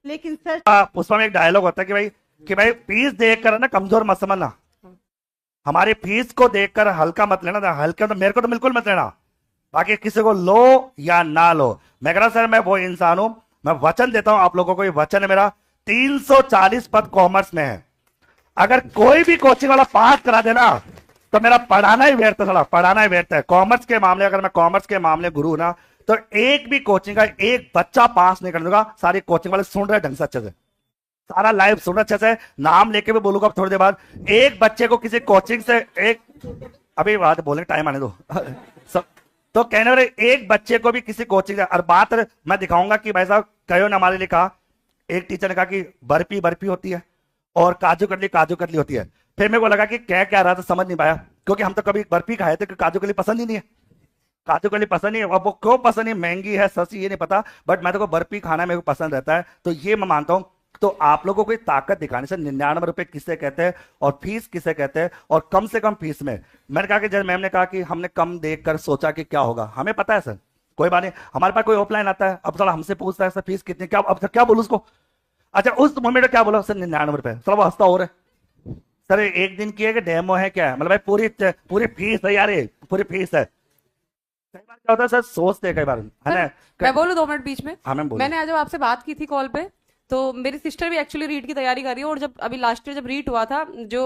लेकिन सर पुष्पा में एक डायलॉग होता है कि भाई फीस देखकर ना कमजोर मत समझना। हमारी फीस को देखकर हल्का मत लेना, हल्का तो मेरे को तो बिल्कुल मत लेना, बाकी किसी को लो या ना लो। मैं कह रहा सर मैं वो इंसान हूं, मैं वचन देता हूं आप लोगों को, ये वचन है मेरा। 340 पद कॉमर्स में है, अगर कोई भी कोचिंग वाला पास करा देना तो मेरा पढ़ाना ही व्यर्थ है, थोड़ा पढ़ाना ही व्यर्थ है। कॉमर्स के मामले, अगर मैं कॉमर्स के मामले गुरु ना, तो एक भी कोचिंग का एक बच्चा पास नहीं कर दूंगा। सारी कोचिंग वाले सुन रहे ढंग से अच्छे से, सारा लाइव सुन रहे अच्छे से, नाम लेके भी बोलूंगा थोड़ी देर बाद। एक बच्चे को किसी कोचिंग से एक, अभी बात बोलने टाइम आने दो सब, तो कहने वाले एक बच्चे को भी किसी कोचिंग से, और बात मैं दिखाऊंगा कि भाई साहब कहो ने हमारे लिए कहा, एक टीचर ने कहा कि बर्फी बर्फी होती है और काजू कतली होती है। फिर मेरे को लगा कि क्या रहा था, समझ नहीं पाया, क्योंकि हम तो कभी बर्फी खाए थे, काजू कतली पसंद ही नहीं है, काजू कतली पसंद नहीं है। अब वो क्यों पसंद नहीं, महंगी है सस्ती ये नहीं पता, बट मैं तो बर्फी खाना मेरे को पसंद रहता है, तो ये मैं मानता हूं। तो आप लोगों को ताकत दिखाने से 99 रुपए किसे कहते हैं और फीस किसे कहते हैं, और कम से कम फीस में, मैंने कहा कि जब मैम ने कहा कि हमने कम देखकर सोचा कि क्या होगा, हमें पता है सर, कोई बात नहीं, हमारे पास कोई ऑफलाइन आता है, अब साला हमसे पूछता है सर फीस कितनी, क्या अब सर क्या बोलूं उसको। अच्छा उस मोमेंट में क्या बोला सर 99 रुपए, सर वो हंसता हो रहा है, सर एक दिन की है कि डेमो है क्या है, मतलब भाई पूरी पूरी फीस है यार, ये पूरी फीस है। कई बार क्या होता है सर, सोचते हैं कई बार, है ना। मैं बोलूँ 2 मिनट बीच में? हाँ मैम बोलिए। मैंने आज जब आपसे बात की थी कॉल पे, तो मेरी सिस्टर भी एक्चुअली रीट की तैयारी कर रही है, और जब अभी लास्ट ईयर जब रीट हुआ था, जो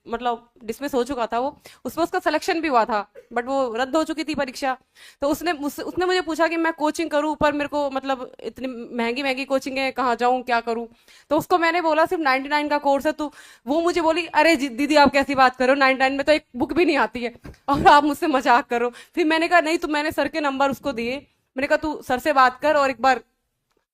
मतलब डिसमिस हो चुका था वो, उसमें उसका सिलेक्शन भी हुआ था, बट वो रद्द हो चुकी थी परीक्षा। तो उसने मुझे पूछा कि मैं कोचिंग करूं, पर मेरे को मतलब इतनी महंगी महंगी कोचिंग है, कहाँ जाऊं क्या करूं। तो उसको मैंने बोला सिर्फ 99 का कोर्स है। तो वो मुझे बोली, अरे दीदी आप कैसी बात करो, 99 में तो एक बुक भी नहीं आती है और आप मुझसे मजाक करो। फिर मैंने कहा नहीं, तो मैंने सर के नंबर उसको दिए, मैंने कहा तू सर से बात कर और एक बार।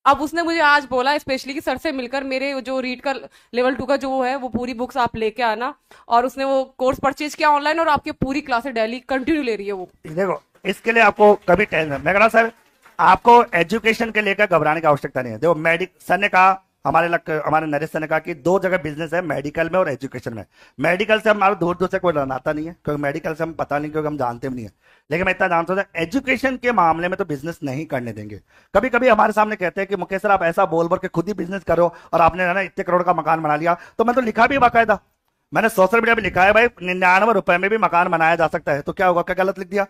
अब उसने मुझे आज बोला स्पेशली कि सर से मिलकर मेरे जो रीड का लेवल 2 का जो है वो पूरी बुक्स आप लेके आना, और उसने वो कोर्स परचेज किया ऑनलाइन, और आपकी पूरी क्लासेस डेली कंटिन्यू ले रही है वो। देखो इसके लिए आपको कभी टेंशन, मैं कह रहा सर आपको एजुकेशन के लेकर घबराने की आवश्यकता नहीं है। देखो सर ने कहा, हमारे नरेश सर ने कहा कि 2 जगह बिजनेस है, मेडिकल में और एजुकेशन में। मेडिकल से हमारा दूर दूर से कोई नाता नहीं है, क्योंकि मेडिकल से हम पता नहीं, क्योंकि हम जानते भी नहीं है, लेकिन मैं इतना जानता हूँ एजुकेशन के मामले में तो बिजनेस नहीं करने देंगे। कभी कभी हमारे सामने कहते हैं कि मुकेश सर आप ऐसा बोल बोल के खुद ही बिजनेस करो, और आपने ना इतने करोड़ का मकान बना लिया, तो मैं तो लिखा भी बाकायदा, मैंने सोशल मीडिया पे लिखा है भाई 99 रुपए में भी मकान बनाया जा सकता है, तो क्या होगा, क्या गलत लिख दिया,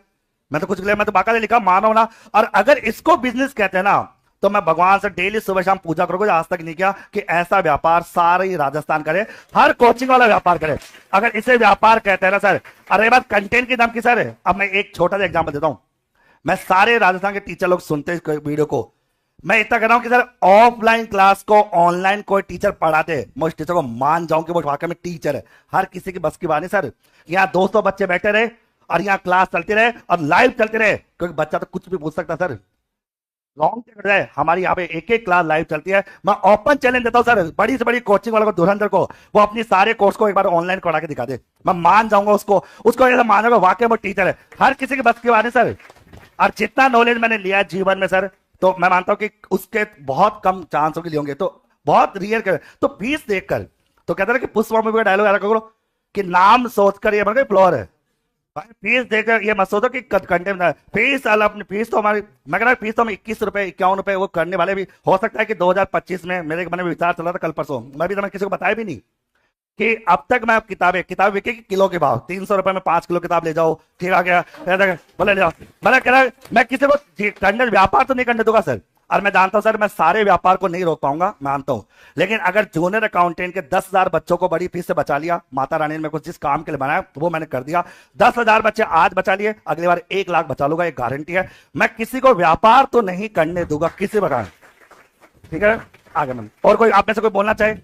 मैं तो कुछ मैं तो बाकायदा लिखा, मानो ना। और अगर इसको बिजनेस कहते हैं ना, तो मैं भगवान से डेली सुबह शाम पूजा करूंगा, आज तक नहीं किया कि ऐसा व्यापार सारे राजस्थान करे, हर कोचिंग वाला व्यापार करे, अगर इसे व्यापार कहते हैं ना सर। अरे बात कंटेंट की दाम की सर है। अब मैं एक छोटा सा एग्जांपल देता हूं, मैं सारे राजस्थान के टीचर लोग सुनते हैं इस वीडियो को, मैं इतना कह रहा हूं कि सर ऑफलाइन क्लास को ऑनलाइन कोई टीचर पढ़ाते, मैं उस टीचर को मान जाऊं कि वो वाकई में टीचर है। हर किसी की बस की बात नहीं सर, यहाँ 200 बच्चे बैठे रहे और यहाँ क्लास चलती रहे और लाइव चलती रहे, क्योंकि बच्चा तो कुछ भी पूछ सकता सर, लॉन्ग टिकट है हमारी यहाँ पे, एक एक क्लास लाइव चलती है। मैं ओपन चैलेंज देता हूँ सर, बड़ी से बड़ी कोचिंग वालों को, धुरंधर को, वो अपनी सारे कोर्स को एक बार ऑनलाइन करा के दिखा दे, मैं मान जाऊंगा उसको ऐसा मानूंगा वाकई वो टीचर है। हर किसी के बस की बात है सर, और जितना नॉलेज मैंने लिया जीवन में सर, तो मैं मानता हूं कि उसके बहुत कम चांस होंगे लिए होंगे, तो बहुत रियर कर, तो फीस देखकर, तो कहते हैं कि पुष्पा मूवी का डायलॉग याद करो कि नाम सोचकर ये मतलब फ्लोर है भाई, फीस देकर ये मत सोचो कि कंटेंट फीस अलग, फीस तो हमारी, मैं कह रहा फीस तो हम 21 रुपए 51 रुपए वो करने वाले भी हो सकता है कि 2025 में, मेरे मन में विचार चला था कल परसों, मैं भी तो मैं किसी को बताया भी नहीं कि अब तक मैं किताब बिकेगी किलो के भाव, 300 रुपए में 5 किलो किताब ले जाओ, ठीक आ गया, बोले ले जाओ। मैं कह रहा मैं किसी को करने व्यापार तो नहीं करने दूंगा सर, और मैं जानता हूं सर मैं सारे व्यापार को नहीं रोक पाऊंगा, मानता हूं, लेकिन अगर जूनियर अकाउंटेंट के 10,000 बच्चों को बड़ी फीस से बचा लिया, माता रानी ने मेरे को जिस काम के लिए बनाया तो वो मैंने कर दिया, 10,000 बच्चे आज बचा लिए, अगली बार 1 लाख बचा लूंगा, एक गारंटी है। मैं किसी को व्यापार तो नहीं करने दूंगा किसी प्रकार, ठीक है। आगे मैम और कोई आप में से कोई बोलना चाहे?